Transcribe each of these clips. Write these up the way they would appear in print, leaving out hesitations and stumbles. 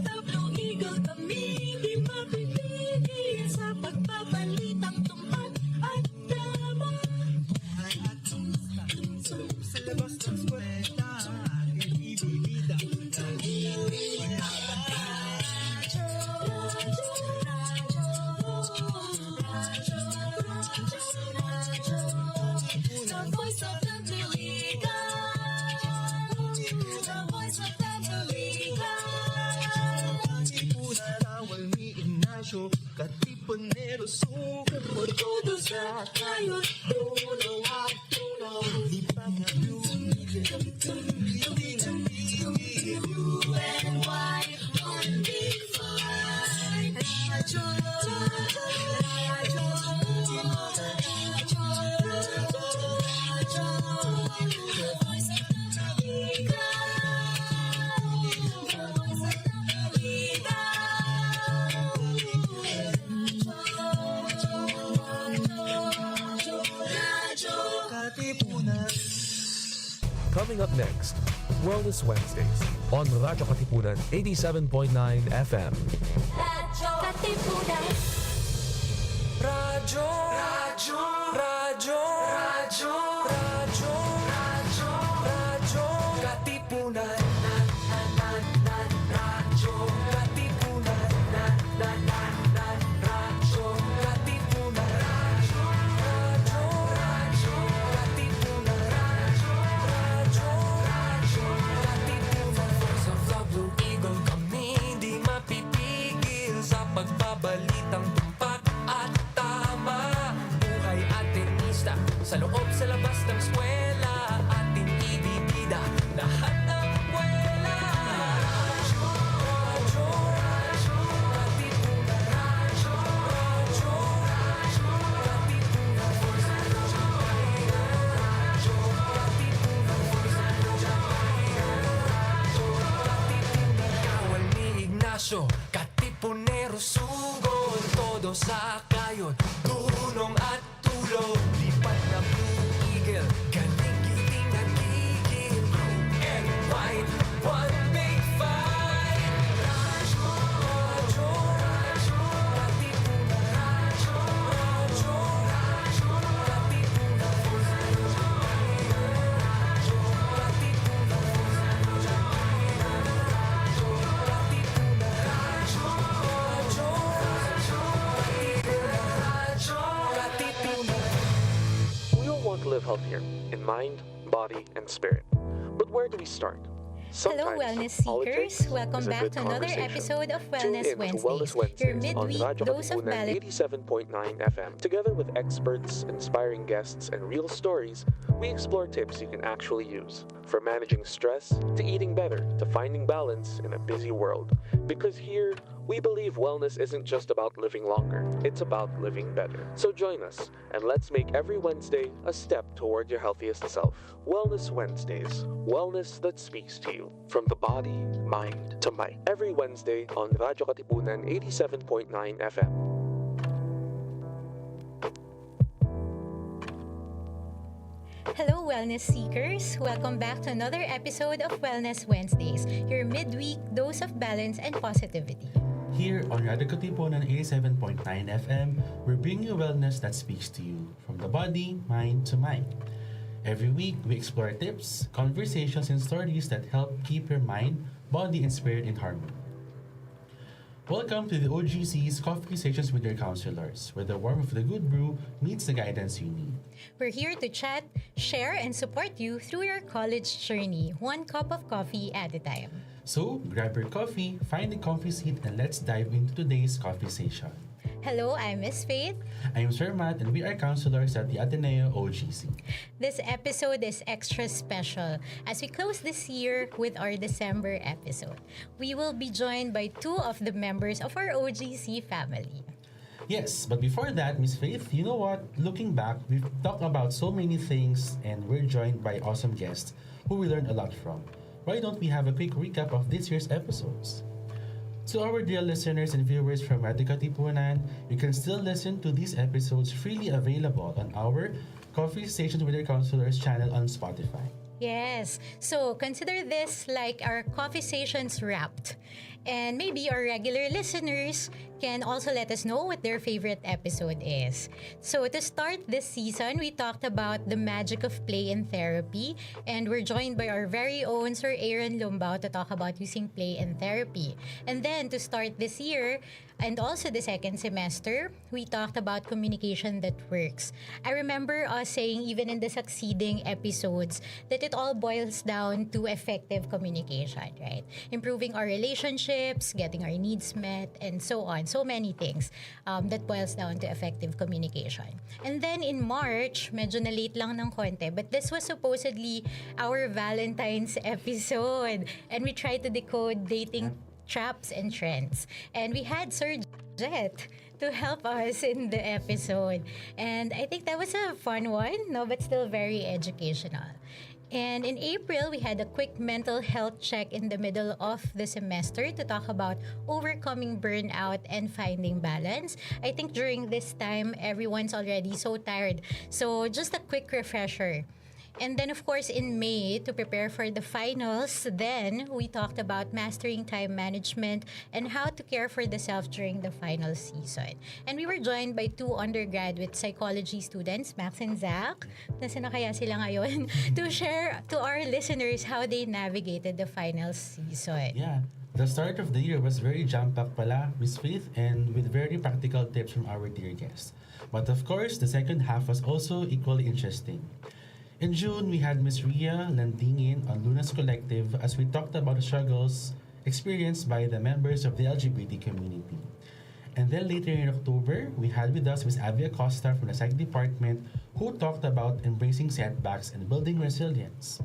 tablong eagle kami di mapipigil sa pagbabalitang tumpak at drama. Buhay at tumtum sa labas ng kwenta, aking ibibida. The voice of the Katipunero suko por todos sa kayo tulong at tulong di pa blue and white one big flight Radyo the voice of the America. Coming up next, Wellness Wednesdays on Radyo Katipunan 87.9 FM. Radyo Katipunan. Radyo, Radyo, Radyo, Radyo, Radyo, Radyo, Radyo, Katipunan. Radyo Katipunan. Radyo Katipunan. Pagbabalitang tumpak at tama. Buhay at tenista, sa loob sa labas ng eskwela, ating ibibida lahat ng kwela. Radyo, Radyo, Radyo, Katipunan. Radyo, Radyo, Radyo, Katipunan. Radyo, Katipunan. Kawal ni Ignacio, Katipunero sugod, todo sa kayon, tulong at tulong. Lipat na Blue Eagle, galing giting nagigil. Blue and white, one big fight. Radyo, Radyo, Radyo, Katipunan. Radyo, Radyo, Radyo, Katipunan. Radyo, Katipunan. We all want to live healthier in mind, body, and spirit. But where do we start? Hello, wellness seekers. Welcome back to another episode of Wellness Wednesdays, your midweek dose of balance. 87.9 FM. Together with experts, inspiring guests, and real stories, we explore tips you can actually use. From managing stress, to eating better, to finding balance in a busy world. Because here, we believe wellness isn't just about living longer, it's about living better. So join us, and let's make every Wednesday a step toward your healthiest self. Wellness Wednesdays, wellness that speaks to you. From the body, mind, to might. Every Wednesday on Radyo Katipunan 87.9 FM. Hello, wellness seekers. Welcome back to another episode of Wellness Wednesdays, your midweek dose of balance and positivity. Here on Radyo Katipunan 87.9 FM, we're bringing you wellness that speaks to you, from the body, mind, to mind. Every week, we explore tips, conversations, and stories that help keep your mind, body, and spirit in harmony. Welcome to the OGC's Coffee Sessions with Your Counselors, where the warmth of the good brew meets the guidance you need. We're here to chat, share, and support you through your college journey, one cup of coffee at a time. So, grab your coffee, find a comfy seat, and let's dive into today's coffee session. Hello, I'm Miss Faith. I'm Sir Matt, and we are counselors at the Ateneo OGC. This episode is extra special as we close this year with our December episode. We will be joined by two of the members of our OGC family. Yes, but before that, Miss Faith, you know what? Looking back, we've talked about so many things, and we're joined by awesome guests who we learned a lot from. Why don't we have a quick recap of this year's episodes? To our dear listeners and viewers from Radyo Katipunan, you can still listen to these episodes freely available on our Coffee Stations with Your Counselors channel on Spotify. Yes, so consider this like our coffee stations wrapped. And maybe our regular listeners can also let us know what their favorite episode is. So to start this season, we talked about the magic of play in therapy, and we're joined by our very own Sir Aaron Lumbao to talk about using play in therapy. And then to start this year, and also the second semester, we talked about communication that works. I remember us saying even in the succeeding episodes that it all boils down to effective communication, right? Improving our relationships, getting our needs met, and so on. So many things that boils down to effective communication. And then in March, medyo na-late lang ng konti, but this was supposedly our Valentine's episode. And we tried to decode dating traps and trends. And we had Sir Jet to help us in the episode. And I think that was a fun one, no, but still very educational. And in April, we had a quick mental health check in the middle of the semester to talk about overcoming burnout and finding balance. I think during this time, everyone's already so tired. So just a quick refresher. And then, of course, in May, to prepare for the finals, then we talked about mastering time management and how to care for the self during the final season. And we were joined by two undergraduate psychology students, Max and Zach. Nasaan na kaya sila ngayon? To share to our listeners how they navigated the final season. Yeah. The start of the year was very jam-packed pala, Miss Faith, and with very practical tips from our dear guests. But of course, the second half was also equally interesting. In June, we had Miss Ria Landingin on Luna's Collective as we talked about the struggles experienced by the members of the LGBT community. And then later in October, we had with us Miss Abby Acosta from the Psych Department who talked about embracing setbacks and building resilience.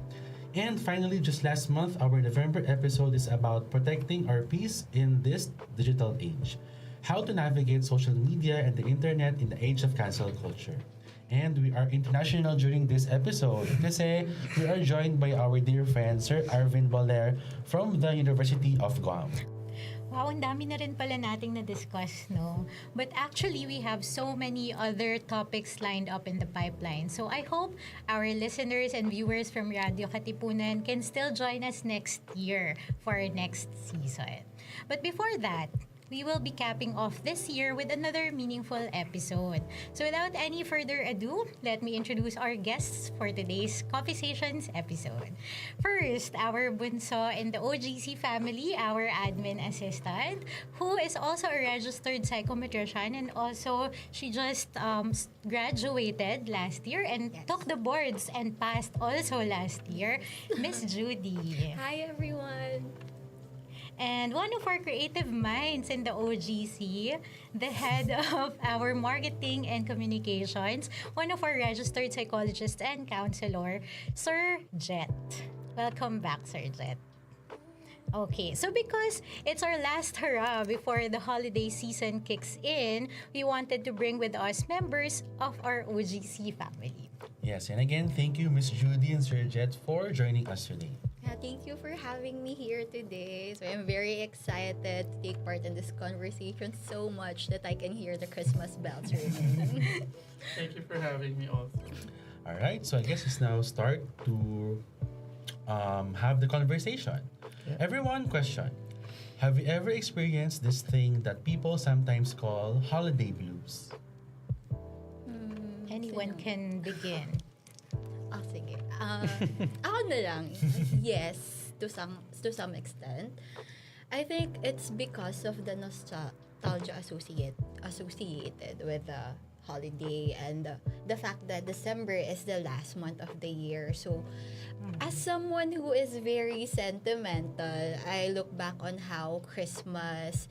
And finally, just last month, our November episode is about protecting our peace in this digital age. How to navigate social media and the internet in the age of cancel culture. And we are international during this episode kasi we are joined by our dear friend Sir Arvin Boler from the University of Guam. Wow, ang dami na rin pala nating na-discuss, no? But actually, we have so many other topics lined up in the pipeline. So I hope our listeners and viewers from Radyo Katipunan can still join us next year for our next season. But before that, we will be capping off this year with another meaningful episode. So without any further ado, let me introduce our guests for today's Coffee Stations episode. First, our bunso in the OGC family, our admin assistant, who is also a registered psychometrician, and also she just graduated last year and took the boards and passed also last year, Miss Judy. Hi everyone! And one of our creative minds in the OGC, the head of our marketing and communications, one of our registered psychologists and counselor, Sir Jet. Welcome back, Sir Jet. Okay, so because it's our last hurrah before the holiday season kicks in, we wanted to bring with us members of our OGC family. Yes, and again, thank you, Miss Judy and Sir Jet, for joining us today. Yeah, thank you for having me here today. So I'm very excited to take part in this conversation so much that I can hear the Christmas bells ringing. Thank you for having me also. All right, so I guess it's now start to have the conversation. Everyone, question. Have you ever experienced this thing that people sometimes call holiday blues? Anyone can begin. Oh, sige. Ako na lang. Yes, to some extent. I think it's because of the nostalgia associated with the holiday and the fact that December is the last month of the year. So, as someone who is very sentimental, I look back on how Christmas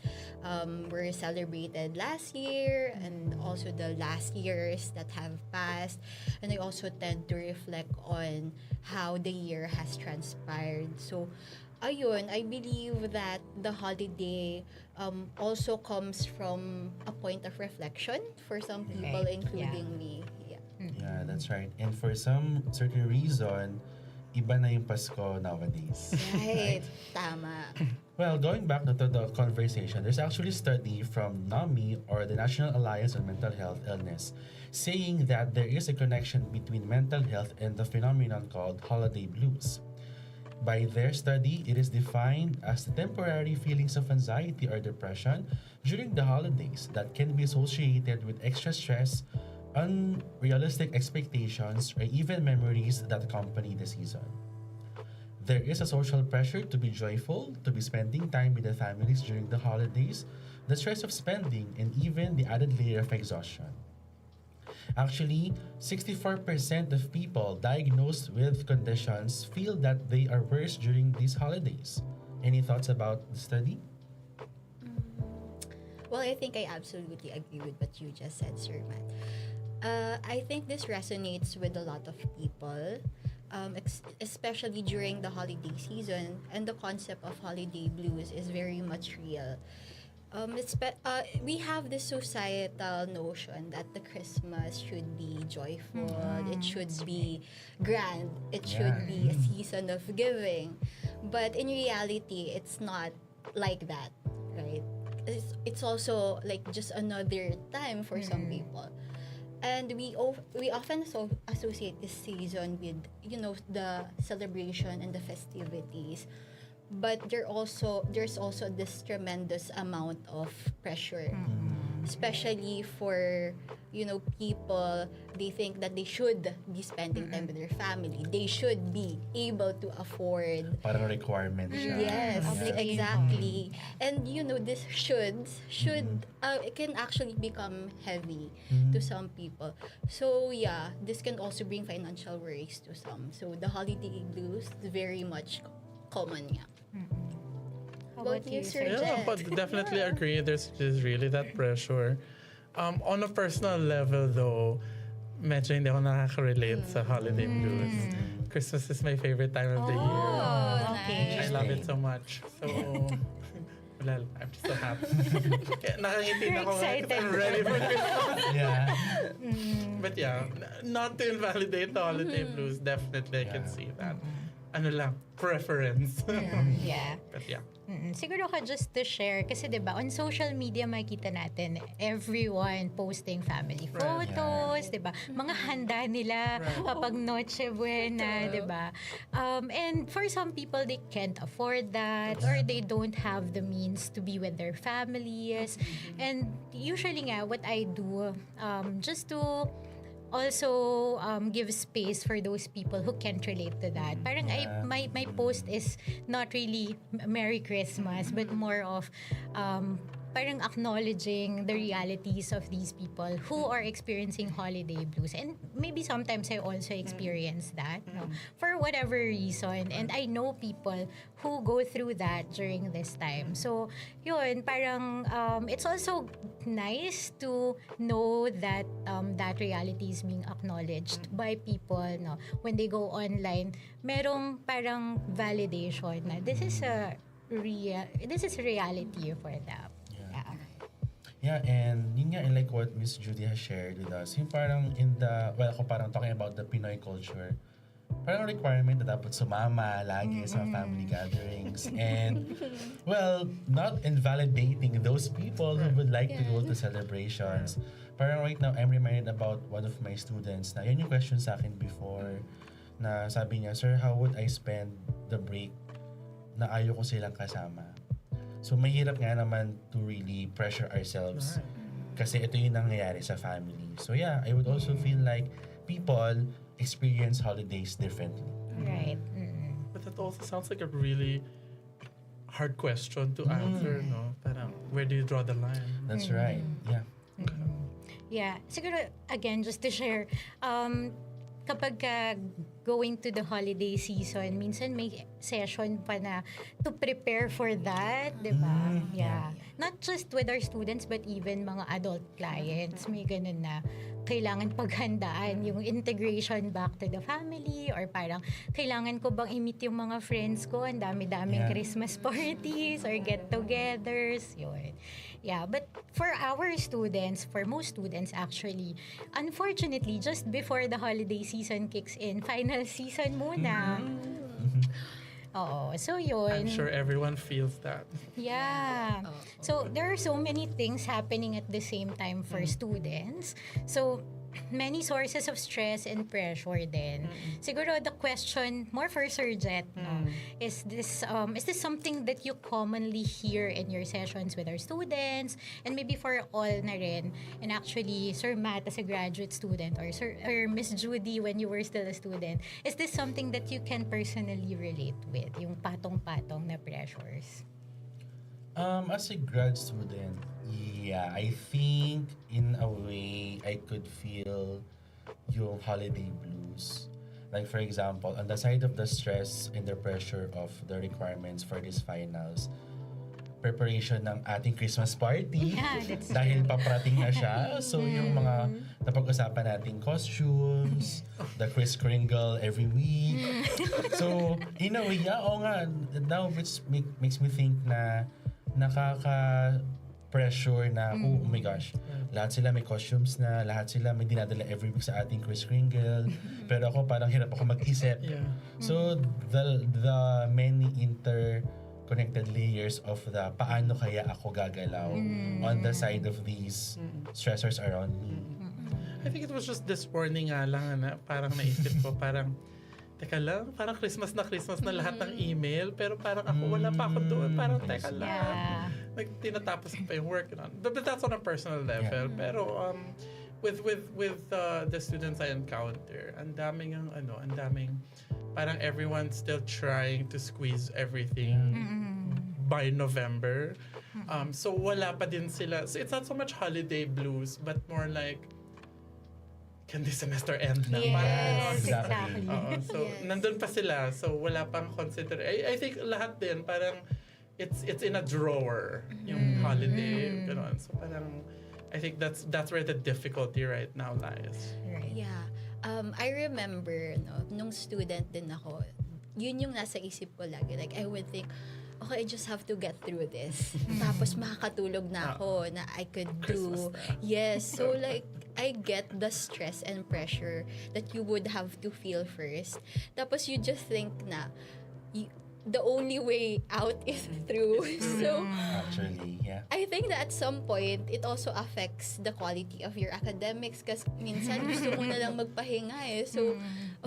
were celebrated last year and also the last years that have passed. And I also tend to reflect on how the year has transpired. So, ayun, I believe that the holiday also comes from a point of reflection for some people, Right. including me. Yeah. Yeah, that's right. And for some certain reason, iba na yung Pasko nowadays. Right. Tama. Well, going back to the conversation, there's actually a study from NAMI, or the National Alliance on Mental Health Illness, saying that there is a connection between mental health and the phenomenon called holiday blues. By their study, it is defined as the temporary feelings of anxiety or depression during the holidays that can be associated with extra stress, unrealistic expectations, or even memories that accompany the season. There is a social pressure to be joyful, to be spending time with the families during the holidays, the stress of spending, and even the added layer of exhaustion. Actually, 64% of people diagnosed with conditions feel that they are worse during these holidays. Any thoughts about the study? Well, I think I absolutely agree with what you just said, Sir Matt. I think this resonates with a lot of people, especially during the holiday season, and the concept of holiday blues is very much real. We have this societal notion that the Christmas should be joyful, it should be grand, it should be a season of giving. But in reality, it's not like that, right? It's also like just another time for some people. And we often associate this season with, the celebration and the festivities, but there's also this tremendous amount of pressure, especially for people. They think that they should be spending time with their family, they should be able to afford. Parang requirement siya. Yes, exactly. And this should it can actually become heavy to some people. So yeah, this can also bring financial worries to some. So the holiday blues is very much common. Yeah. How About about you, you, Sir Sir? Yeah, Jet? but definitely agree. There's really that pressure. On a personal level though, medyo hindi ako nakaka-relate sa holiday blues. Christmas is my favorite time of the year. Okay. I love it so much. So, well, I'm just so happy. Kaya nakangiti na ako ngayon kasi I'm ready for Christmas. Yeah. But yeah, not to invalidate the holiday blues, definitely I can see that. Ano lang, preference. Yeah. But yeah. Siguro ka just to share kasi 'di ba on social media makikita natin everyone posting family photos, 'di ba? Mga handa nila kapag Noche Buena, 'di ba? And for some people they can't afford that or they don't have the means to be with their families. And usually nga what I do just to also give space for those people who can't relate to that. Parang my post is not really Merry Christmas but more of parang acknowledging the realities of these people who are experiencing holiday blues. And maybe sometimes I also experience that, no? For whatever reason. And I know people who go through that during this time. So, yun, parang it's also nice to know that that reality is being acknowledged by people, no? When they go online, merong parang validation na this is reality for them. Yeah, and yun nga, and like what Miss Judy has shared with us, yung parang kung parang talking about the Pinoy culture, parang requirement na dapat sumama lagi sa family gatherings. And, well, not invalidating those people who would like to go to celebrations. Parang right now, I'm reminded about one of my students na yun yung question sa akin before na sabi niya, "Sir, how would I spend the break na ayaw ko silang kasama?" So, mahirap nga naman to really pressure ourselves kasi ito yung nangyayari sa family. So, yeah, I would also feel like people experience holidays differently. Right. But that also sounds like a really hard question to answer, no? Parang, where do you draw the line? That's right. Yeah. Yeah. Siguro, again, just to share, kapag going to the holiday season, minsan may session pa na to prepare for that, di ba? Yeah. Not just with our students, but even mga adult clients. May ganun na kailangan paghandaan yung integration back to the family or parang kailangan ko bang i-meet yung mga friends ko, ang dami-daming Christmas parties or get-togethers, yun. Yeah, but for most students actually, unfortunately, just before the holiday season kicks in, final season muna. Oo, so yun. I'm sure everyone feels that. Yeah. So there are so many things happening at the same time for students. So many sources of stress and pressure din. Siguro the question more for Sir Jet, no, is this something that you commonly hear in your sessions with our students, and maybe for all na rin, and actually Sir Matt as a graduate student, or Miss Judy when you were still a student, is this something that you can personally relate with, yung patong-patong na pressures? As a grad student, yeah, I think in a way I could feel yung holiday blues. Like for example, on the side of the stress and the pressure of the requirements for these finals, preparation ng ating Christmas party. Yeah, that's Dahil paparating na siya. So yung mga napag-usapan nating costumes, the Kris Kringle every week. So in a way, yeah, oo nga, now which makes me think na nakaka-pressure na, oh my gosh, lahat sila may costumes na, lahat sila may dinadala every week sa ating Kris Kringle. Pero ako parang hirap ako mag-isip. Yeah. So the many interconnected layers of the paano kaya ako gagalaw on the side of these stressors around me. I think it was just this morning nga lang na parang naisip ko, parang teka lang, parang Christmas na lahat ng email, pero parang ako wala pa ako doon, parang teka lang. Yeah. Like, tinatapos ko pa yung work. But that's on a personal level. Yeah. Pero with the students I encounter, ang daming parang everyone's still trying to squeeze everything by November. So wala pa din sila. So it's not so much holiday blues, but more like, can this semester end na? Yes, Exactly. exactly. So nandun pa sila. So wala pang consider. I think lahat din parang it's in a drawer yung holiday. Ganon. So parang I think that's where the difficulty right now lies. Right. Yeah. I remember, no, nung student din ako, yun yung nasa isip ko lagi. Like, I would think, okay, I just have to get through this. Tapos makakatulog na ako na I could do. Christmas na. Yes. So like, I get the stress and pressure that you would have to feel first. Tapos you just think na, the only way out is through. So, Actually, yeah. I think that at some point, it also affects the quality of your academics kasi minsan gusto mo na lang magpahinga eh. So,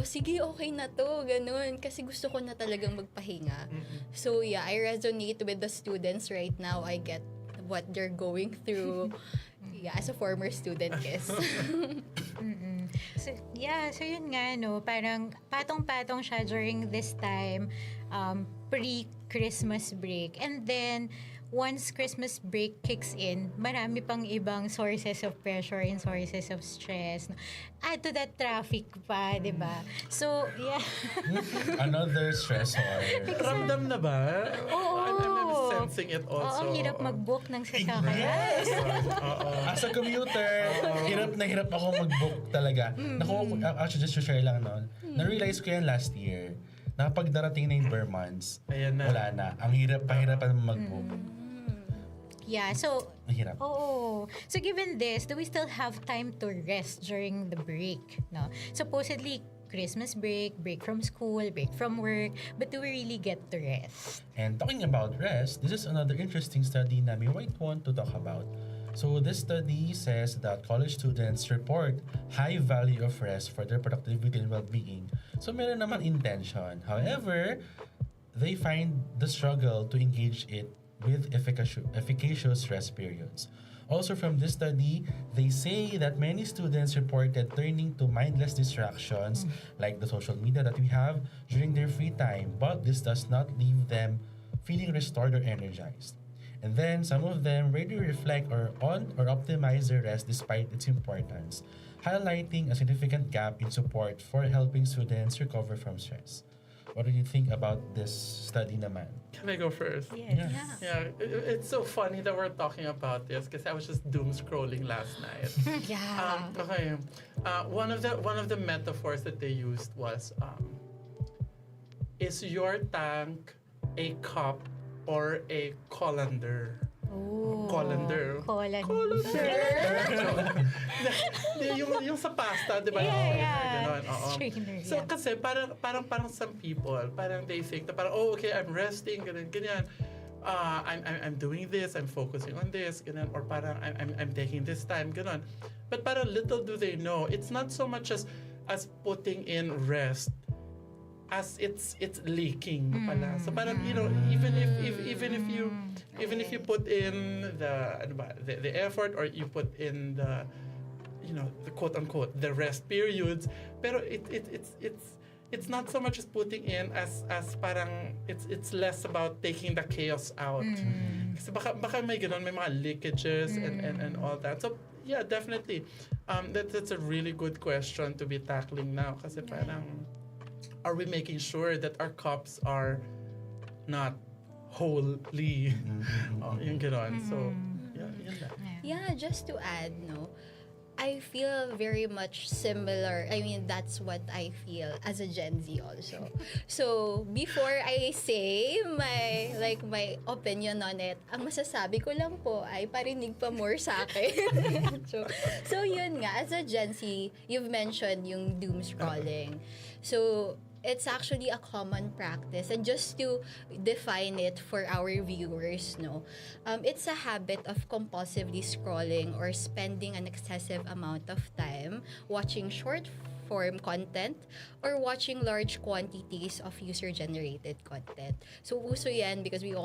sige, okay na to, ganun. Kasi gusto ko na talagang magpahinga. So, yeah, I resonate with the students right now. I get what they're going through. Yeah, as a former student, yes. So, yeah, so yun nga, no, parang patong-patong siya during this time, pre-Christmas break. And then, once Christmas break kicks in, marami pang ibang sources of pressure and sources of stress. Add to that, traffic pa, di ba? So, yeah. Another stressor. Ramdam na ba? Oo. I'm sensing it Oo, also. ang hirap mag-book ng sasakyan. Yes! As a commuter, hirap na hirap ako mag-book talaga. Naku, actually, just to share lang noon. Na-realize ko yan last year. Na pag darating na yung bare months, Ayan na. wala na. Ang pahirapan mag-book. Yeah, so, Ang hirap. oh. So given this, do we still have time to rest during the break? No. Supposedly, Christmas break from school, break from work, but do we really get to rest? And talking about rest, this is another interesting study na we might want to talk about. So this study says that college students report high value of rest for their productivity and well-being. So meron naman intention. However, they find the struggle to engage it with efficacious rest periods. Also from this study, they say that many students reported turning to mindless distractions like the social media that we have during their free time, but this does not leave them feeling restored or energized. And then some of them rarely reflect on or optimize their rest despite its importance, highlighting a significant gap in support for helping students recover from stress. What do you think about this study naman? Can I go first? Yes. Yeah, it's so funny that we're talking about this because I was just doom scrolling last night. Yeah. Okay. One of the metaphors that they used was, is your tank a cup or a colander? Oh. Colander. yung sa pasta, di ba? Yeah. Ganon, oo. Strainer, So yeah. kasi parang some people, parang they think na parang, oh, okay, I'm resting, ganyan. I'm doing this, I'm focusing on this, ganun, or parang I'm taking this time, ganun. But parang little do they know, it's not so much as putting in rest as it's leaking pala. So parang, you know, even if you put in the effort, or you put in the, you know, the quote unquote the rest periods, pero it's not so much as putting in as parang it's less about taking the chaos out. Kasi baka may ganun, may mga leakages and all that. So yeah, definitely that's a really good question to be tackling now, kasi parang, are we making sure that our cups are not wholly yung ganon? So yeah, yun lang. Yeah, just to add, no, I feel very much similar. I mean, that's what I feel as a Gen Z also. So, before I say my opinion on it, ang masasabi ko lang po ay parinig pa more sa akin. so yun nga, as a Gen Z, you've mentioned yung doom scrolling. So, it's actually a common practice, and just to define it for our viewers, no, it's a habit of compulsively scrolling or spending an excessive amount of time watching short form content or watching large quantities of user-generated content. So uso yan because we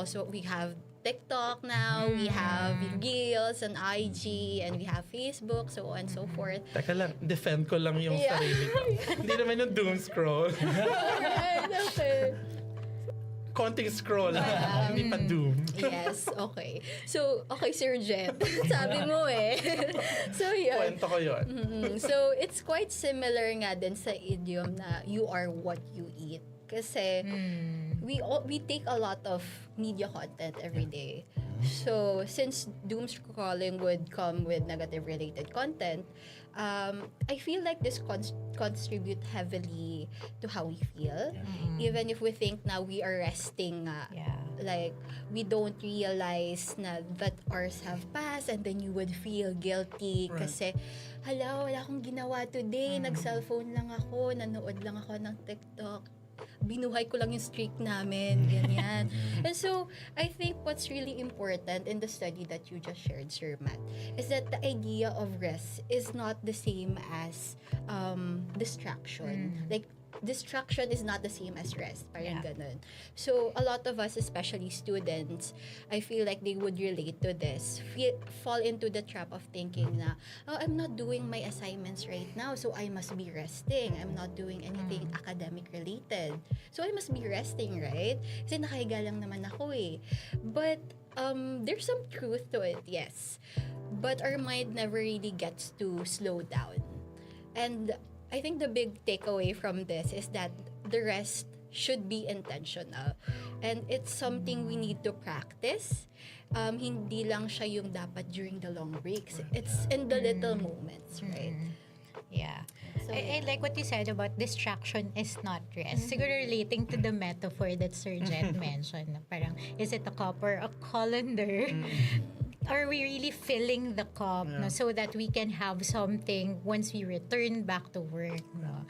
have TikTok now, we have Reels and IG, and we have Facebook, so on and so forth. Teka lang, defend ko lang yung sarili ko. Hindi naman yung doom scroll. Alright, okay. Konting scroll, hindi pa doom. Yes, okay. So, okay, Sir Jet. Sabi mo eh. So, yun. Kwento ko yun. So, it's quite similar nga din sa idiom na you are what you eat. Kasi, we take a lot of media content every day. So, since doom scrolling would come with negative related content, I feel like this contribute heavily to how we feel. Even if we think na we are resting nga. Like, we don't realize na that hours have passed, and then you would feel guilty kasi, hala, wala akong ginawa today. Nag-cellphone lang ako, nanood lang ako ng TikTok. Binuhay ko lang yung streak namin, ganyan. And so, I think what's really important in the study that you just shared, Sir Matt, is that the idea of rest is not the same as distraction. Like, distraction is not the same as rest. Parang ganun. So, a lot of us, especially students, I feel like they would relate to this. Fall into the trap of thinking na, oh, I'm not doing my assignments right now, so I must be resting. I'm not doing anything academic related. So, I must be resting, right? Kasi nakahiga lang naman ako eh. But, there's some truth to it, yes. But our mind never really gets to slow down. And I think the big takeaway from this is that the rest should be intentional. And it's something we need to practice. Hindi lang siya yung dapat during the long breaks. It's in the little moments, right? Yeah. So, I like what you said about distraction is not rest. Siguro relating to the metaphor that Sir Jet mentioned. Na parang, is it a cup or a colander? Are we really filling the cup no, so that we can have something once we return back to work? No?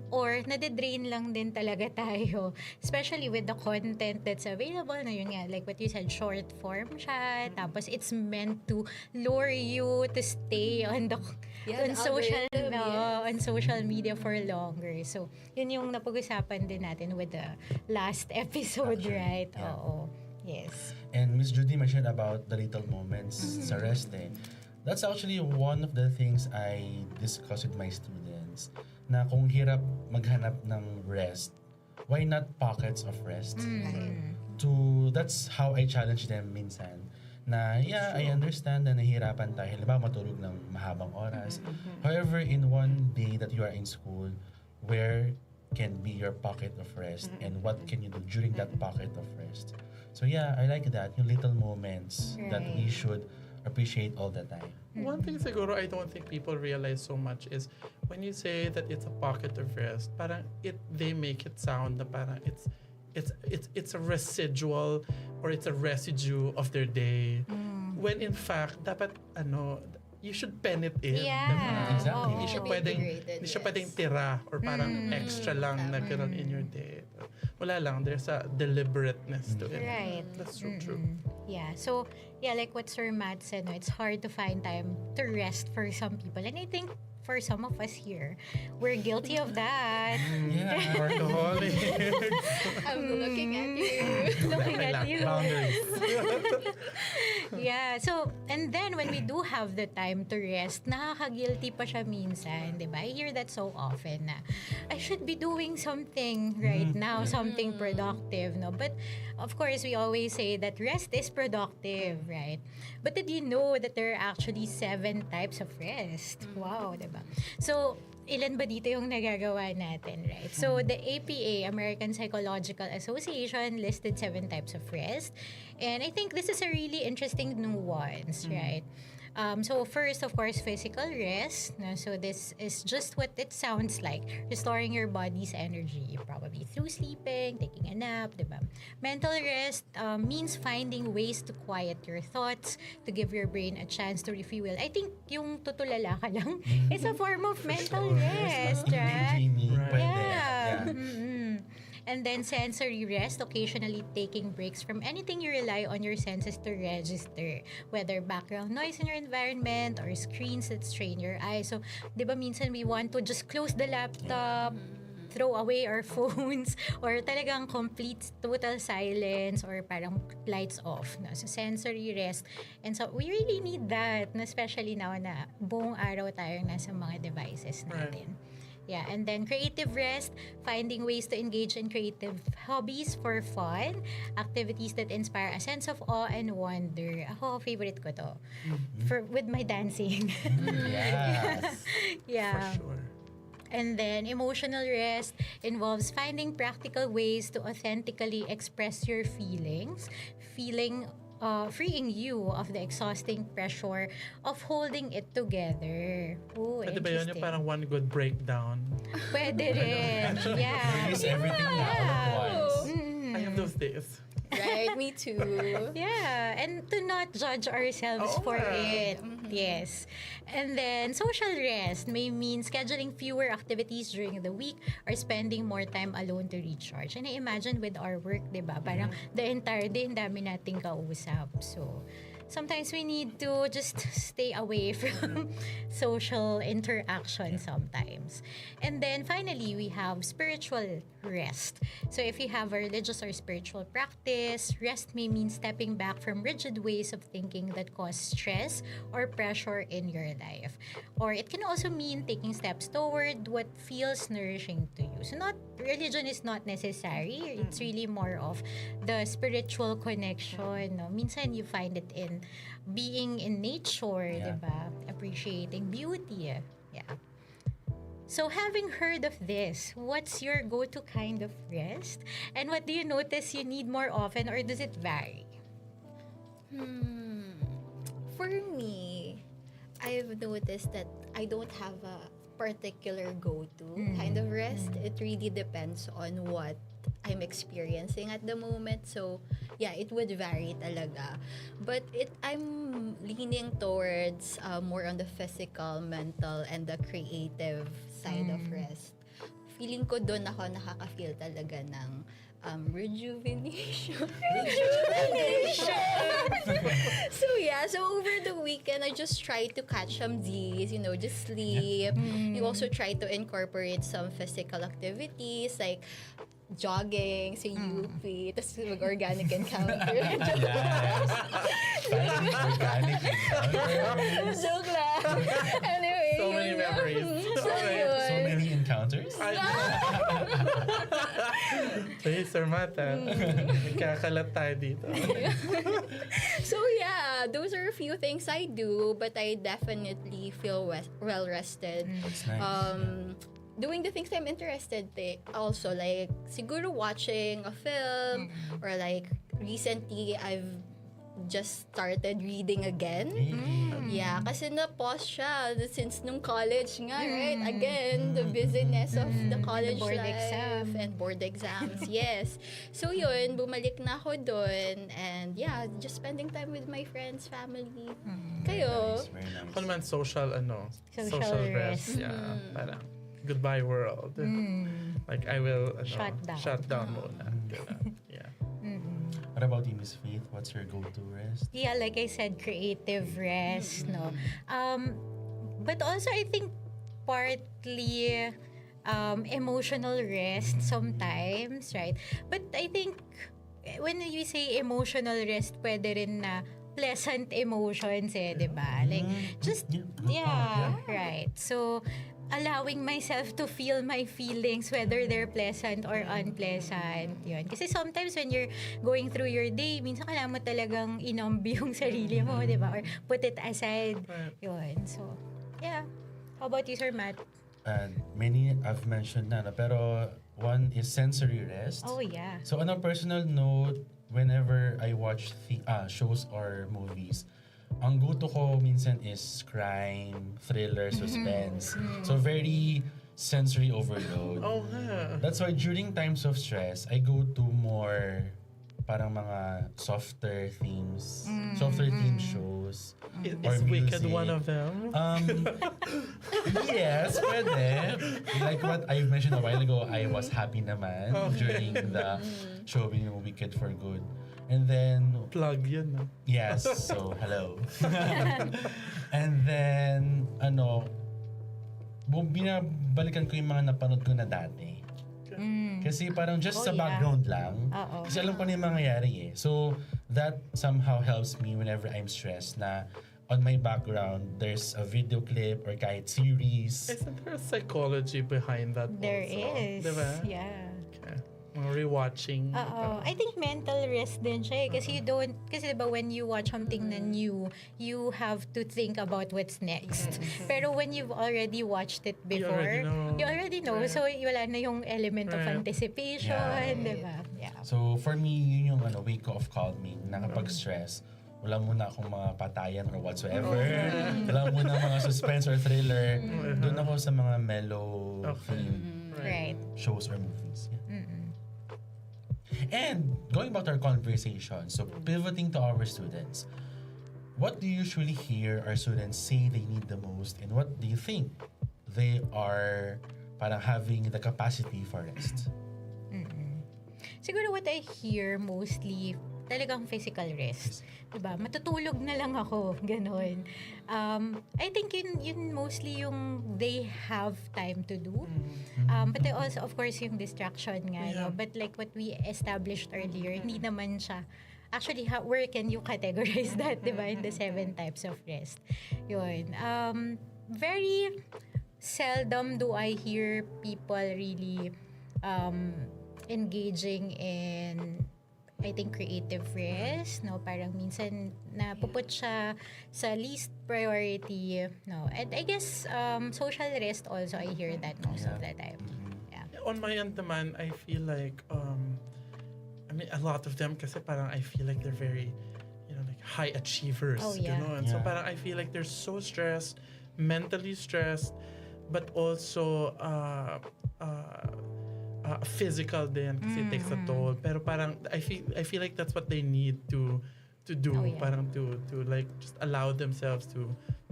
Or nade-drain lang din talaga tayo, especially with the content that's available na yun nga, like what you said, short form siya, tapos it's meant to lure you to stay on the on social on social media for longer. So, yun yung napag-usapan din natin with the last episode, right? Yeah. Oo. Yes. And Miss Judy mentioned about the little moments sa rest eh. That's actually one of the things I discuss with my students. Na kung hirap maghanap ng rest, why not pockets of rest? That's how I challenge them minsan. Na I understand na nahihirapan tayo. Halimbawa matulog ng mahabang oras. However, in one day that you are in school, where can be your pocket of rest and what can you do during that pocket of rest? So I like that, yung little moments that we should appreciate all the time. One thing siguro I don't think people realize so much is when you say that it's a pocket of rest, parang they make it sound na parang it's a residual or it's a residue of their day. When in fact, dapat you should pen it in. Yeah. diba? Exactly. Hindi siya Be pwedeng, integrated, hindi siya yes. pwedeng tira or parang extra lang na gano'n in your day. Wala lang, there's a deliberateness to it. Right. That's so true. Yeah. So, yeah, like what Sir Matt said, no, it's hard to find time to rest for some people. And I think for some of us here, we're guilty of that. Yeah. Workaholic. I'm looking at you. Looking Okay at lang, you. boundaries. Yeah. So, and then when we do have the time to rest, nakaka-guilty pa siya minsan, di ba? I hear that so often na, I should be doing something right now, something productive, no? But, of course, we always say that rest is productive, right? But did you know that there are actually 7 types of rest? Wow, di ba? So, ilan ba dito yung nagagawa natin, right? So, the APA, American Psychological Association, listed 7 types of rest. And I think this is a really interesting nuance, right? So first, of course, physical rest. No? So this is just what it sounds like. Restoring your body's energy, probably through sleeping, taking a nap, diba? Mental rest means finding ways to quiet your thoughts, to give your brain a chance to refuel. I think yung tutulala ka lang is a form of mental rest, right? Dreamy. Right. Pwede. Yeah. And then sensory rest, occasionally taking breaks from anything you rely on your senses to register, whether background noise in your environment or screens that strain your eyes. So, di ba minsan we want to just close the laptop, throw away our phones, or talagang complete total silence or parang lights off. No? So, sensory rest. And so, we really need that, no? Especially now na buong araw tayong nasa mga devices natin. Yeah, and then creative rest, finding ways to engage in creative hobbies for fun, activities that inspire a sense of awe and wonder. Ako, favorite ko to. With my dancing. Yes. Yeah. For sure. And then emotional rest involves finding practical ways to authentically express your feelings, freeing you of the exhausting pressure of holding it together. Oh, Pwede ba yun yung parang one good breakdown? Pwede rin. Yeah. Release everything now at once. I have those days. Right, me too. Yeah, and to not judge ourselves Oo for nga. it. Yes. And then, social rest may mean scheduling fewer activities during the week or spending more time alone to recharge. And I imagine with our work, di ba? Parang the entire day, ang dami nating kausap. So, sometimes we need to just stay away from social interaction sometimes. And then finally, we have spiritual rest. So if you have a religious or spiritual practice, rest may mean stepping back from rigid ways of thinking that cause stress or pressure in your life. Or it can also mean taking steps toward what feels nourishing to you. So religion is not necessary. It's really more of the spiritual connection. No? Minsan you find it in being in nature, Yeah. diba? Appreciating beauty. Yeah. So having heard of this, what's your go-to kind of rest? And what do you notice you need more often, or does it vary? For me, I've noticed that I don't have a particular go-to kind of rest. It really depends on what I'm experiencing at the moment. So, yeah, it would vary talaga. But I'm leaning towards more on the physical, mental, and the creative side of rest. Feeling ko doon ako nakaka-feel talaga ng rejuvenation. So yeah, so over the weekend, I just try to catch some Z's, just sleep. You also try to incorporate some physical activities like jogging sa UP, tapos mag-organic encounter. Yes. Parang organic. Joke lang. Anyway. So many memories. So So yun. many encounters? Hey, Sir Mata. Nagkakalat tayo dito. So yeah, those are a few things I do, but I definitely feel well rested. That's nice. Doing the things I'm interested in also, like siguro watching a film or like recently I've just started reading again. Yeah, kasi na-pause siya since nung college nga, right? Again, the busyness of the college board life exam. and board exams. Yes. So yun, bumalik na ako doon and yeah, just spending time with my friends, family. Kayo? Very nice. Ako naman social Social rest. rest. Yeah, parang goodbye world. Like I will Shut down. muna. Ganun. Yeah. What about you, Miss Faith? What's your go-to rest? Yeah, like I said, creative rest, no. But also I think partly emotional rest sometimes, right? But I think when you say emotional rest, pwede rin na pleasant emotions di ba? Like just right. So allowing myself to feel my feelings, whether they're pleasant or unpleasant. Yun. Kasi sometimes when you're going through your day, minsan kailangan mo talagang inombi yung sarili mo, di ba? Or put it aside. Right. Yun. So, yeah. How about you, Sir Matt? Many I've mentioned na, pero one is sensory rest. Oh, yeah. So on a personal note, whenever I watch shows or movies, ang go-to ko minsan is crime, thriller, suspense. So very sensory overload. Oh, yeah. That's why during times of stress, I go to more parang mga softer themes, softer theme shows. Or Is Wicked music. one of them? Yes, pwede. Like what I mentioned a while ago, I was happy naman during the showing of Wicked for Good. And then, Plug yun, no? yes, so hello. And then, binabalikan ko yung mga napanood ko na dati. Kasi parang just Oh, sa yeah. background lang. Oo. Kasi alam ko na yung mangyayari eh. So, that somehow helps me whenever I'm stressed na on my background, there's a video clip or kahit series. Isn't there a psychology behind that There also? is. Diba? Yeah. Okay. Mga rewatching. Oo. I think mental rest din siya kasi kasi diba when you watch something na new, you have to think about what's next. Pero when you've already watched it before, you already know. Right. So wala na yung element of Right. anticipation, Yeah. diba? Yeah. So, for me, yun yung way ko of calming na kapag stress, wala muna akong mga patayan or whatsoever. Wala muna mga suspense or thriller. Doon ako sa mga mellow theme Right. shows or movies. Yeah. And going back to our conversation, so pivoting to our students, what do you usually hear our students say they need the most, and what do you think they are parang having the capacity for rest? Siguro what I hear mostly, talagang physical rest. Diba? Matutulog na lang ako. Ganon. I think yun mostly yung they have time to do. But also, of course, yung distraction nga. No? But like what we established earlier, hindi naman siya. Actually, where can you categorize that, diba? In the 7 types of rest. Yun. Very seldom do I hear people really engaging in I think creative rest, no? Parang minsan napuput siya sa least priority, no? And I guess social rest also, I hear that most of the time. Yeah. On my end naman, I feel like, I mean, a lot of them kasi parang I feel like they're very, like high achievers. Oh, yeah. Ganon. So parang I feel like they're so stressed, mentally stressed, but also physical din kasi it takes a toll. Pero parang I feel like that's what they need to do. Oh, yeah. Parang to like just allow themselves to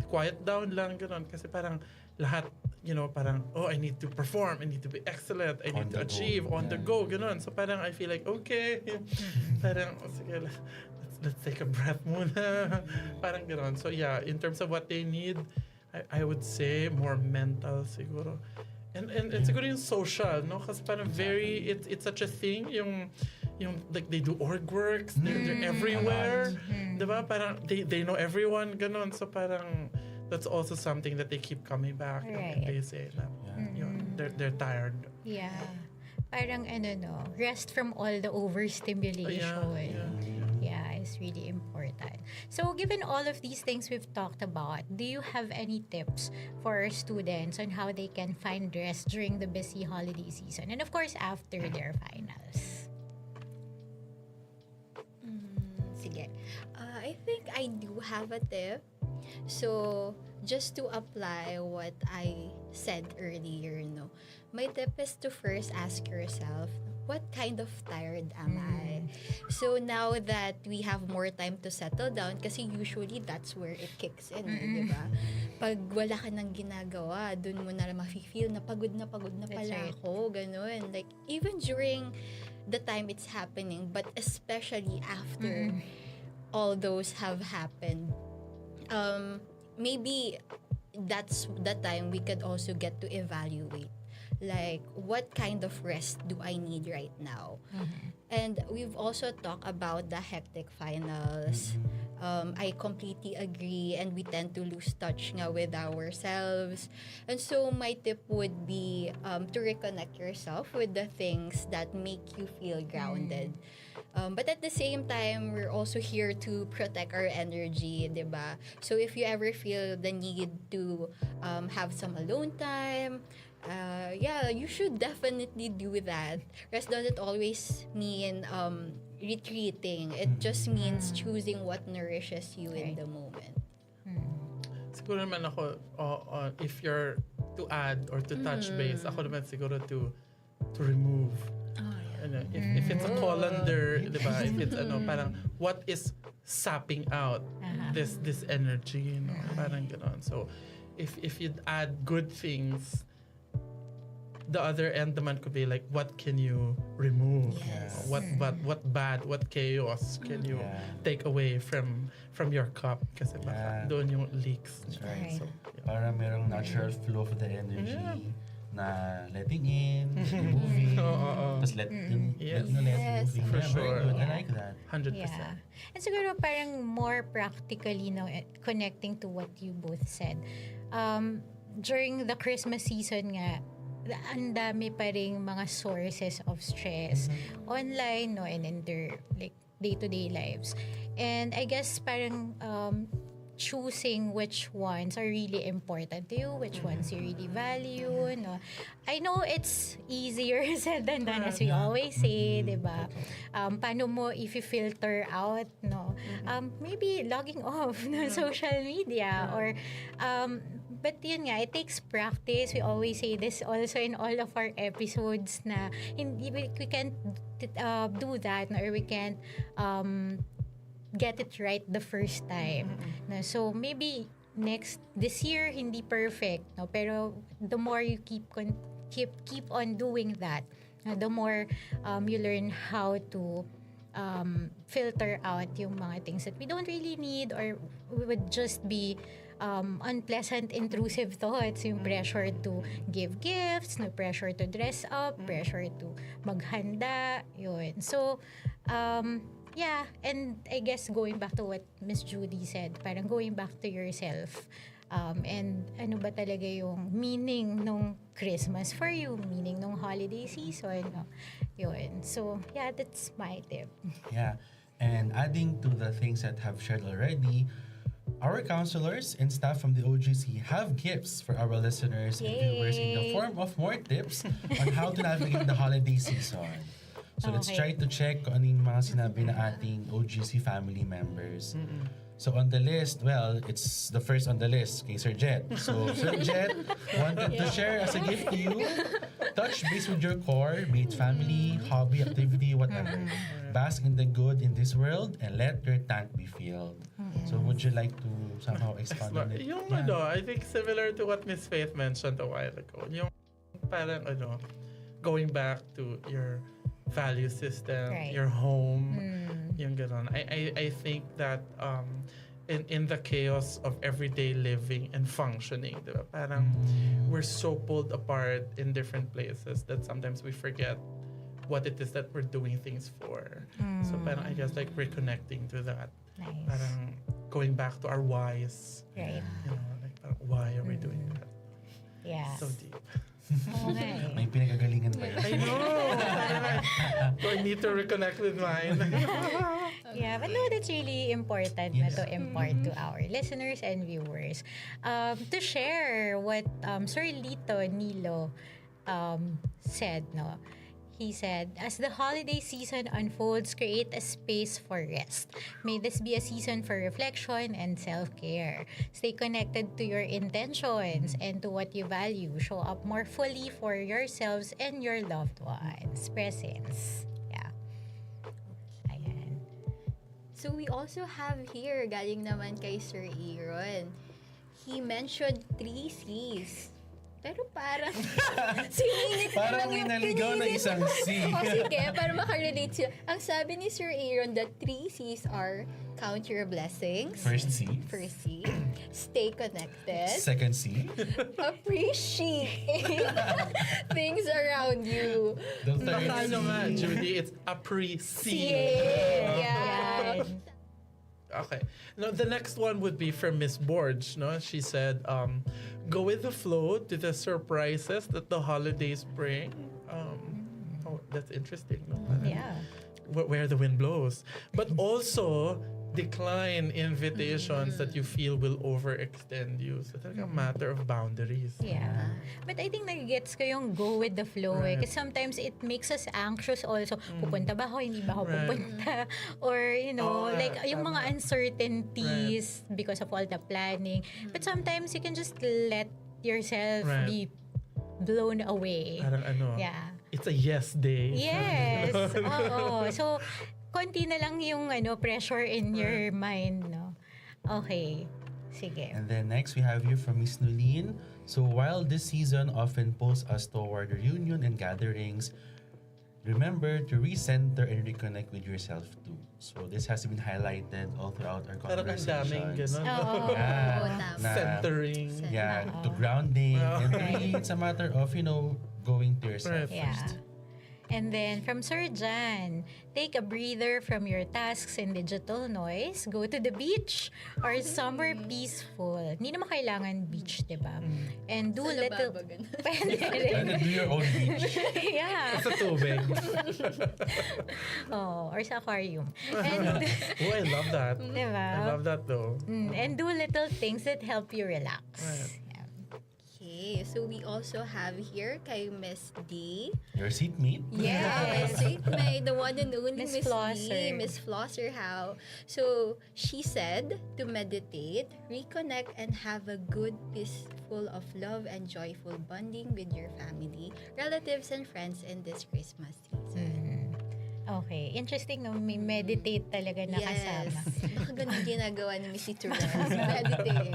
quiet down lang ganon kasi parang lahat parang I need to perform, I need to be excellent, I need to achieve on the go ganon. So parang I feel like okay. Parang sige, let's take a breath muna. Parang ganon. So yeah, in terms of what they need, I would say more mental siguro. And siguro yung social, no? Kasi parang it's such a thing, yung like they do org works, they're everywhere. Diba? Parang they know everyone, ganon. So parang that's also something that they keep coming back. Right. And they say na, they're tired. Yeah. Parang rest from all the overstimulation. Yeah, it's really important. So, given all of these things we've talked about, do you have any tips for our students on how they can find rest during the busy holiday season? And of course, after their finals. Sige. I do have a tip. So, just to apply what I said earlier, my tip is to first ask yourself, what kind of tired am I? So now that we have more time to settle down, kasi usually that's where it kicks in, di ba? Pag wala ka nang ginagawa, dun mo na mafe-feel na pagod na That's pala right. ako, ganun. Like, even during the time it's happening, but especially after all those have happened, maybe that's the time we could also get to evaluate, like, what kind of rest do I need right now? And we've also talked about the hectic finals. I completely agree, and we tend to lose touch nga with ourselves. And so my tip would be to reconnect yourself with the things that make you feel grounded. But at the same time, we're also here to protect our energy, diba? So if you ever feel the need to have some alone time, you should definitely do that. Rest doesn't always mean retreating. It just means choosing what nourishes you in the moment. Siguro naman ako, if you're to add or to touch base, ako naman siguro to remove. Ano, if it's a colander, di ba? If it's parang what is sapping out this energy, parang gano'n. So if you'd add good things, the other end naman could be like, what can you remove? Yes. What bad, what chaos can you take away from your cup? Kasi baka doon yung leaks. That's right. So, Para merong natural flow of the energy na letting in, removing, tapos let in ulit, Yes, removing. for Very sure. good. I like that. 100%. Yeah. And siguro parang more practically, connecting to what you both said. During the Christmas season nga, ang dami pa ring mga sources of stress online, and in their like day-to-day lives. And I guess parang choosing which ones are really important to you, which ones you really value, I know it's easier said than done, as we always say, diba? Paano mo if you filter out, maybe logging off social media, or but yun nga, it takes practice. We always say this also in all of our episodes na we can't do that, or we can't get it right the first time. So maybe this year hindi perfect, pero the more you keep on doing that, the more you learn how to filter out yung mga things that we don't really need, or would just be unpleasant, intrusive thoughts, yung pressure to give gifts, no pressure to dress up, pressure to maghanda, yun. So, and I guess going back to what Miss Judy said, parang going back to yourself, and ano ba talaga yung meaning nung Christmas for you, meaning nung holiday season, yun. So, that's my tip. Yeah. And adding to the things that have shared already, our counselors and staff from the OGC have gifts for our listeners and viewers in the form of more tips on how to navigate the holiday season. So let's try to check kung ano yung mga sinabi na ating OGC family members. So on the list, well, it's the first on the list, kay Sir Jet. So Sir Jet wanted to share as a gift to you, touch base with your core, be it family, hobby, activity, whatever. Bask in the good in this world and let your tank be filled. So would you like to somehow expand on it? Yung I think similar to what Miss Faith mentioned a while ago. Yung parang going back to your value system, your home, yung ganon. I think that in the chaos of everyday living and functioning, diba? Parang we're so pulled apart in different places that sometimes we forget what it is that we're doing things for. So parang I guess like reconnecting to that. Nice. Parang going back to our whys. Right. Like parang, why are we doing that? Yeah. So deep. Okay. May pinagagalingan ba yun? I know! So I need to reconnect with mine. Yeah, but no, that's really important na to impart to our listeners and viewers. To share what Sir Lito Nilo said, He said, as the holiday season unfolds, create a space for rest. May this be a season for reflection and self-care. Stay connected to your intentions and to what you value. Show up more fully for yourselves and your loved ones. Presence. Yeah. Ayan. So we also have here, galing naman kay Sir Aaron. He mentioned 3 C's. Pero parang siningit ko Parang lang may yung naligaw na pinilit isang ko. C. O sige, para makarelate sila. Ang sabi ni Sir Aaron, the 3 C's are count your blessings. First C. First C. Stay connected. Second C. Appreciate things around you. The third Baka C. ano nga, Judy, it's appreciate. Yeah. Okay. No, the next one would be from Miss Borge. No, she said, "Go with the flow to the surprises that the holidays bring." Oh, that's interesting. No? Yeah. Where the wind blows, but also decline invitations that you feel will overextend you. So it's a matter of boundaries. Yeah. But I think nagigets ko yung go with the flow eh. Right. Kasi sometimes it makes us anxious also. Pupunta ba ako? Hindi ba ako Right. pupunta? Or, you know, Oo, like yung mga tama. uncertainties because of all the planning. But sometimes you can just let yourself Right. be blown away. Parang ano, Yeah. it's a yes day. Yes. Oo. So, konti na lang yung pressure in your mind, no? Okay. Sige. And then next, we have you from Miss Nulin. So while this season often pulls us toward reunion and gatherings, remember to recenter and reconnect with yourself too. So this has been highlighted all throughout our Parang ang daming conversations. ganun. Oo. Yeah, Oo, tama. na- Centering. Yeah, Oo. to grounding. Oo. And really, it's a matter of, going to yourself Right. Yeah. first. And then from Sir Jan, take a breather from your tasks and digital noise, go to the beach or somewhere peaceful. Hindi naman kailangan beach, di ba? And do Sa little... lababa, ganun. Pwede And rin. do your own beach. Yeah. Sa tubig. Oh, or sa aquarium. And, Oh, I love that. di I ba? love that though. And do little things that help you relax. Right. Yeah. Okay, so we also have here kay Miss D. Your seatmate. Yes, may the one and only Miss Miss Flosser. D, Miss Flosser how. So she said to meditate, reconnect and have a good, peaceful of love and joyful bonding with your family, relatives and friends in this Christmas season. Okay. Interesting, no? May meditate talaga na Yes. kasama. Baka ganun ginagawa ni Miss Terrence. Meditate.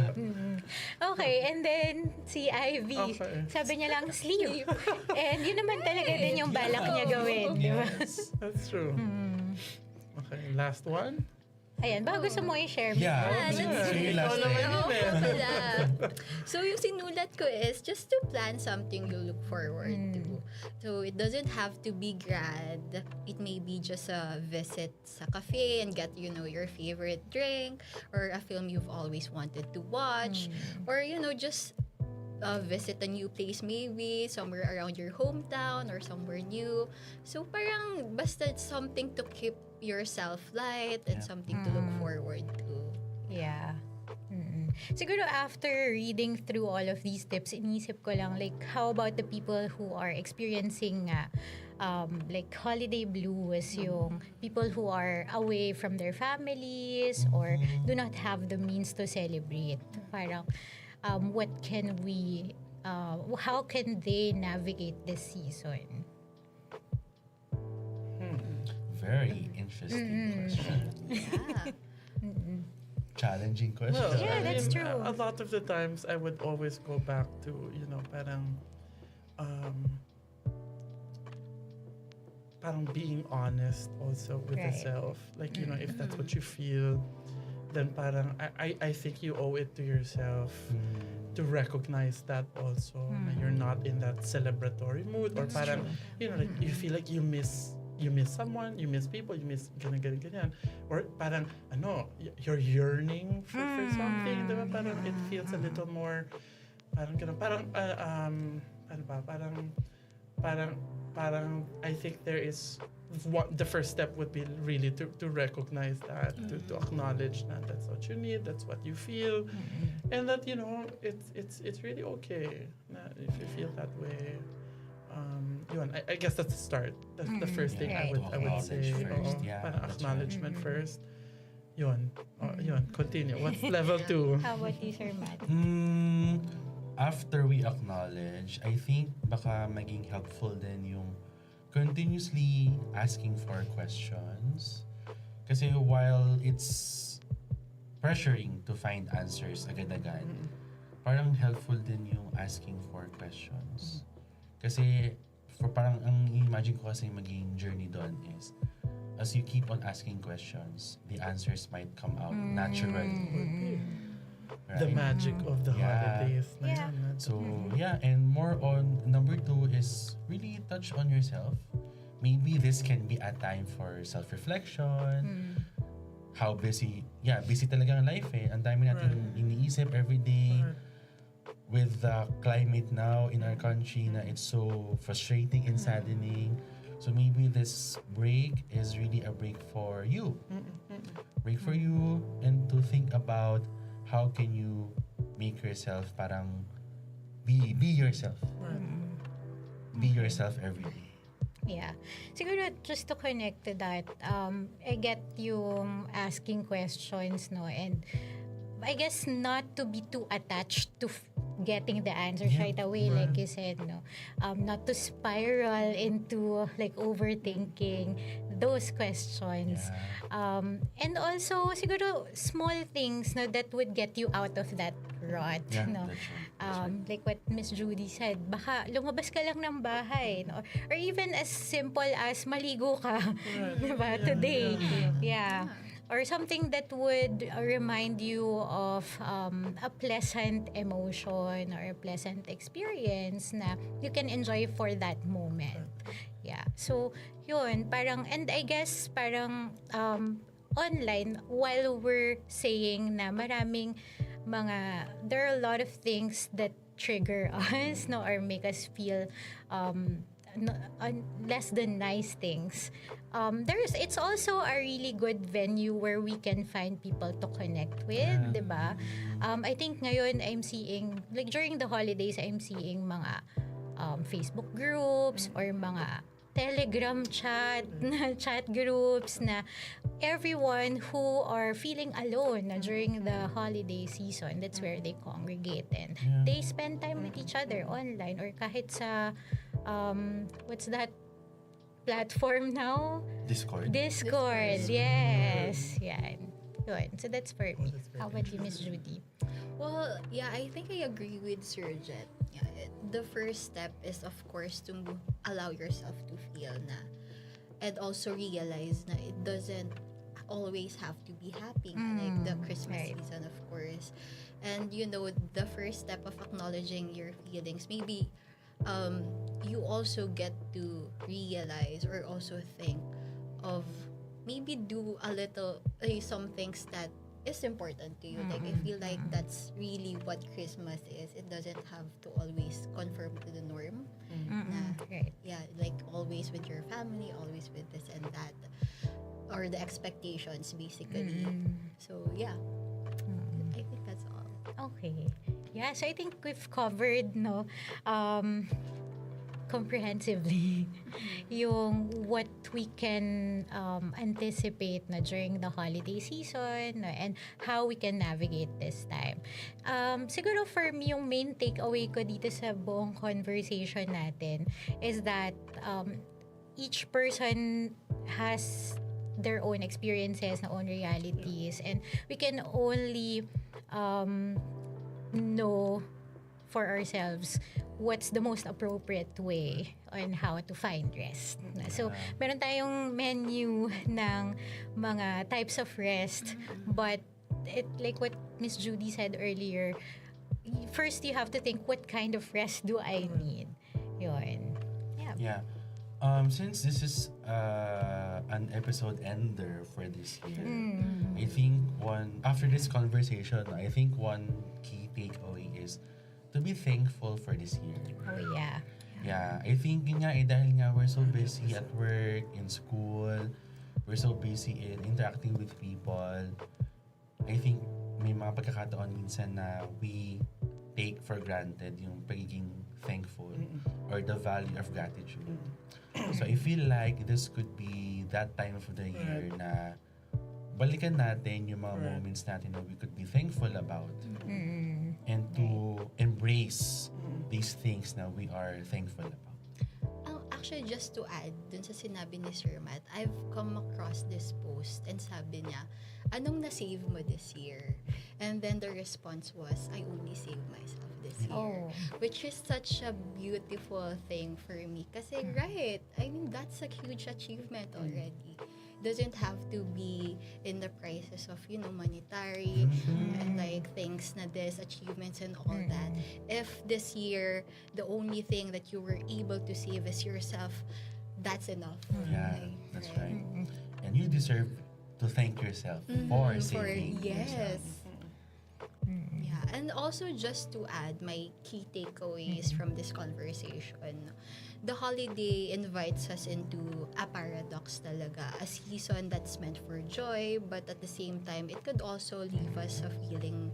Okay, and then si Ivy, Okay. sabi niya lang sleep. And yun naman talaga din yung balak niya gawin, di ba? Yes. That's true. Okay, last one. Ayan, baka gusto mo i-share mo. Yeah. Ah, Sige, that's sige, it. last Ikaw time. naman Oo yun eh. nga pala. So, yung sinulat ko is just to plan something you look forward to. So, it doesn't have to be grand. It may be just a visit sa cafe and get, your favorite drink or a film you've always wanted to watch. Or, just visit a new place maybe somewhere around your hometown or somewhere new. So, parang basta something to keep yourself light and Yeah. something to look forward to. Yeah. Siguro after reading through all of these tips, inisip ko lang, like, how about the people who are experiencing like holiday blues, yung people who are away from their families or do not have the means to celebrate. Parang, what can we, how can they navigate this season? Very interesting question. Yeah. Challenging question. Well, Yeah, that's true. A lot of the times I would always go back to, parang being honest also with the Right. self. Like, if that's what you feel, then parang I think you owe it to yourself to recognize that also na you're not in that celebratory mood or parang, like you feel like you miss someone, you miss people, you miss ganyan. Or parang, you're yearning for something, diba? Parang it feels a little more, parang ganun. Parang, I think there is, the first step would be really to recognize that, to acknowledge that that's what you need, that's what you feel, and that, it's really okay na if you feel that way. yun, I guess that's the start. That's the first thing I Right. would say. Acknowledge first. Oo, Yeah, parang that's acknowledgement first. Yun. Yun, continue. What's level 2? How about you, Sir Matt? After we acknowledge, I think baka maging helpful din yung continuously asking for questions. Kasi while it's pressuring to find answers agad-agad, parang helpful din yung asking for questions. Kasi parang ang imagine ko kasi maging journey doon is as you keep on asking questions, the answers might come out naturally. Right? The magic of the holidays. Na Yeah. yun. So, yeah, and more on number 2 is really touch on yourself. Maybe this can be a time for self-reflection. How busy talaga ang life eh. Ang dami natin iniisip every day. With the climate now in our country na it's so frustrating and saddening. So maybe this break is really a break for you. Break for you and to think about how can you make yourself parang be yourself. Be yourself every day. Yeah. Siguro just to connect to that, I get yung asking questions, no? And I guess not to be too attached to getting the answers right away, like you said, no? Not to spiral into like overthinking those questions. And also, siguro, small things no, that would get you out of that rut. Yeah, No? that's right. Like what Miss Judy said, baka lumabas ka lang ng bahay. No? Or even as simple as maligo ka. Diba? Today. Yeah. Or something that would remind you of a pleasant emotion or a pleasant experience na you can enjoy for that moment. Yeah. So, yun. Parang, and I guess parang online, while we're saying na maraming there are a lot of things that trigger us, no, or make us feel less than nice things. It's also a really good venue where we can find people to connect with, diba? I think ngayon I'm seeing, like during the holidays, I'm seeing mga Facebook groups or mga Telegram chat groups na everyone who are feeling alone during the holiday season, that's where they congregate and they spend time with each other online or kahit sa what's that platform now? Discord. Yes. Yan. Yun. So that's for me. How about you, Miss Judy? Well, yeah, I think I agree with Sir Jet. Yeah, the first step is, of course, to allow yourself to feel na and also realize na it doesn't always have to be happy like the Christmas season, of course. And the first step of acknowledging your feelings, maybe you also get to realize or also think of maybe do a little some things that is important to you. Like I feel like that's really what Christmas is. It doesn't have to always conform to the norm. Right. Yeah, like always with your family, always with this and that, or the expectations basically. So yeah, I think that's all. Okay. Yeah, so I think we've covered comprehensively yung what we can anticipate na during the holiday season and how we can navigate this time. Siguro for me, yung main takeaway ko dito sa buong conversation natin is that each person has their own experiences, na own realities, and we can only know for ourselves what's the most appropriate way on how to find rest. So, meron tayong menu ng mga types of rest, but like what Miss Judy said earlier, first you have to think, what kind of rest do I need? Yun. Yeah. Since this is an episode ender for this year, I think after this conversation, I think one key takeaway is to be thankful for this year. Oh, yeah. Yeah, I think yun nga dahil nga we're so busy at work, in school, we're so busy in interacting with people. I think may mga pagkakataon minsan na we take for granted yung pagiging thankful or the value of gratitude. So I feel like this could be that time of the year na balikan natin yung mga moments natin na we could be thankful about and to embrace these things na we are thankful about. Actually, just to add dun sa sinabi ni Sir Matt, I've come across this post and sabi niya, anong na-save mo this year? And then the response was, I only saved myself this year. Which is such a beautiful thing for me. Kasi, right, I mean, that's a huge achievement already. Doesn't have to be in the prices of, monetary and like things na this, achievements and all that. If this year, the only thing that you were able to save is yourself, that's enough. Yeah, that's right. And you deserve to thank yourself for saving yourself. Yeah, and also just to add my key takeaways from this conversation, the holiday invites us into a paradox talaga, a season that's meant for joy, but at the same time, it could also leave us a feeling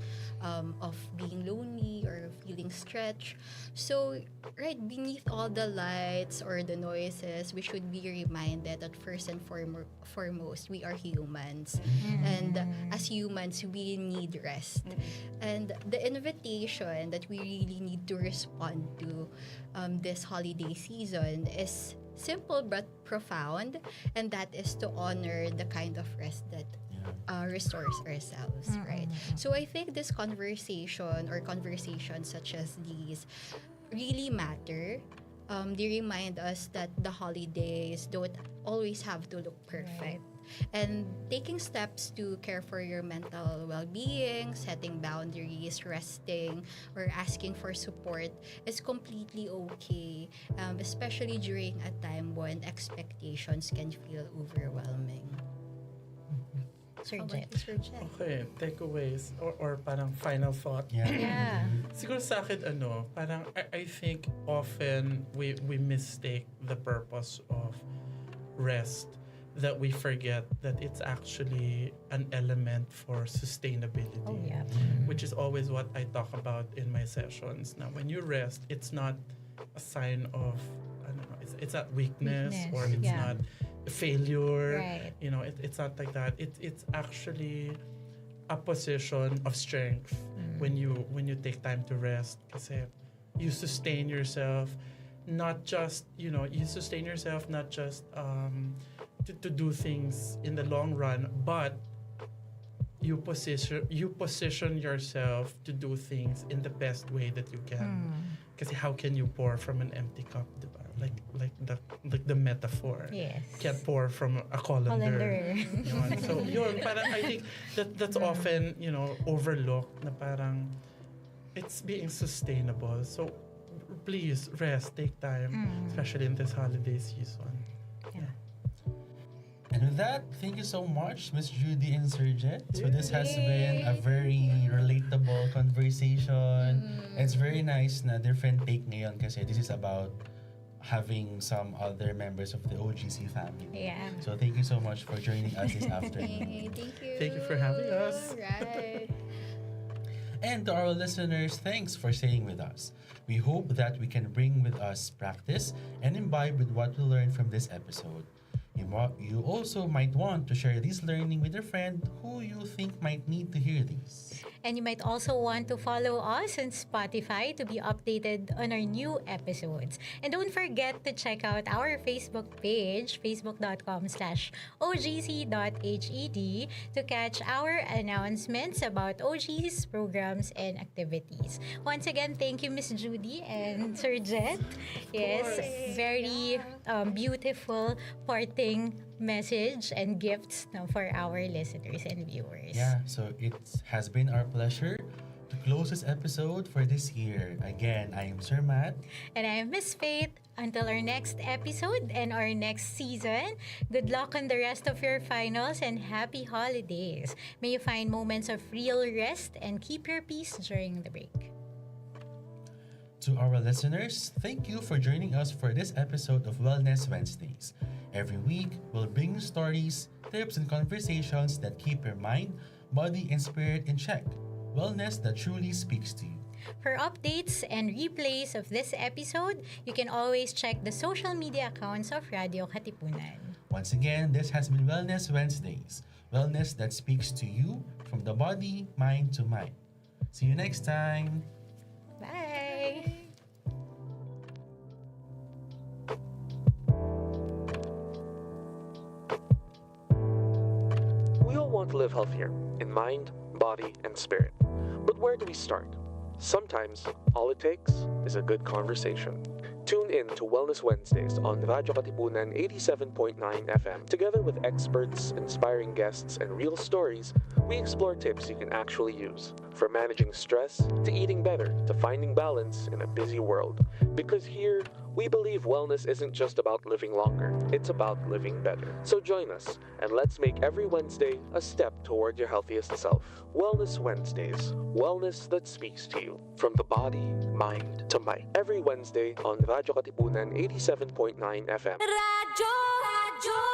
of being lonely or feeling stretched. So, right, beneath all the lights or the noises, we should be reminded that first and foremost, we are humans. And as humans, we need rest. And the invitation that we really need to respond to this holiday season is simple but profound, and that is to honor the kind of rest that restores ourselves, right? So I think this conversation or conversations such as these really matter. They remind us that the holidays don't always have to look perfect. And taking steps to care for your mental well-being, setting boundaries, resting, or asking for support is completely okay, especially during a time when expectations can feel overwhelming. Sir How Jet. about you, Sir Jet? Okay, takeaways or parang final thought. Yeah. Siguro sa akin, parang I think often we mistake the purpose of rest, that we forget that it's actually an element for sustainability. Oh, yeah. Which is always what I talk about in my sessions. Now, when you rest, it's not a sign of, I don't know, it's not weakness, or it's not failure. Right. It's not like that. It's actually a position of strength when you take time to rest. Kasi you sustain yourself, not just, you sustain yourself not just to do things in the long run, but you position yourself to do things in the best way that you can. Kasi how can you pour from an empty cup, diba? Like the metaphor. Yes. Can't pour from a colander. Yun. So parang I think that's often, overlooked, na parang it's being sustainable. So please rest, take time, especially in this holiday season. And with that, thank you so much, Miss Judy and Sir Jet. So this has been a very relatable conversation. It's very nice na different take ngayon kasi this is about having some other members of the OGC family. Yeah. So thank you so much for joining us this afternoon. Hey, thank you. Thank you for having us. Right. And to our listeners, thanks for staying with us. We hope that we can bring with us practice and imbibe with what we learned from this episode. You also might want to share this learning with a friend who you think might need to hear this. And you might also want to follow us on Spotify to be updated on our new episodes. And don't forget to check out our Facebook page, facebook.com/ogc.hed, to catch our announcements about OGC's programs and activities. Once again, thank you, Miss Judy and Sir Jet. Yes, very beautiful parting message and gifts for our listeners and viewers. Yeah, so it has been our pleasure to close this episode for this year. Again, I am Sir Matt. And I am Miss Faith. Until our next episode and our next season, good luck on the rest of your finals and happy holidays. May you find moments of real rest and keep your peace during the break. To our listeners, thank you for joining us for this episode of Wellness Wednesdays. Every week, we'll bring you stories, tips, and conversations that keep your mind, body, and spirit in check. Wellness that truly speaks to you. For updates and replays of this episode, you can always check the social media accounts of Radyo Katipunan. Once again, this has been Wellness Wednesdays. Wellness that speaks to you from the body, mind to mind. See you next time. Bye! We all want to live healthier in mind, body, and spirit. But where do we start? Sometimes all it takes is a good conversation. Tune in to Wellness Wednesdays on Radyo Katipunan 87.9 FM. Together with experts, inspiring guests, and real stories, we explore tips you can actually use. From managing stress, to eating better, to finding balance in a busy world. Because here, we believe wellness isn't just about living longer, it's about living better. So join us, and let's make every Wednesday a step toward your healthiest self. Wellness Wednesdays, wellness that speaks to you. From the body, mind to might. Every Wednesday on Radyo Katipunan 87.9 FM. Radyo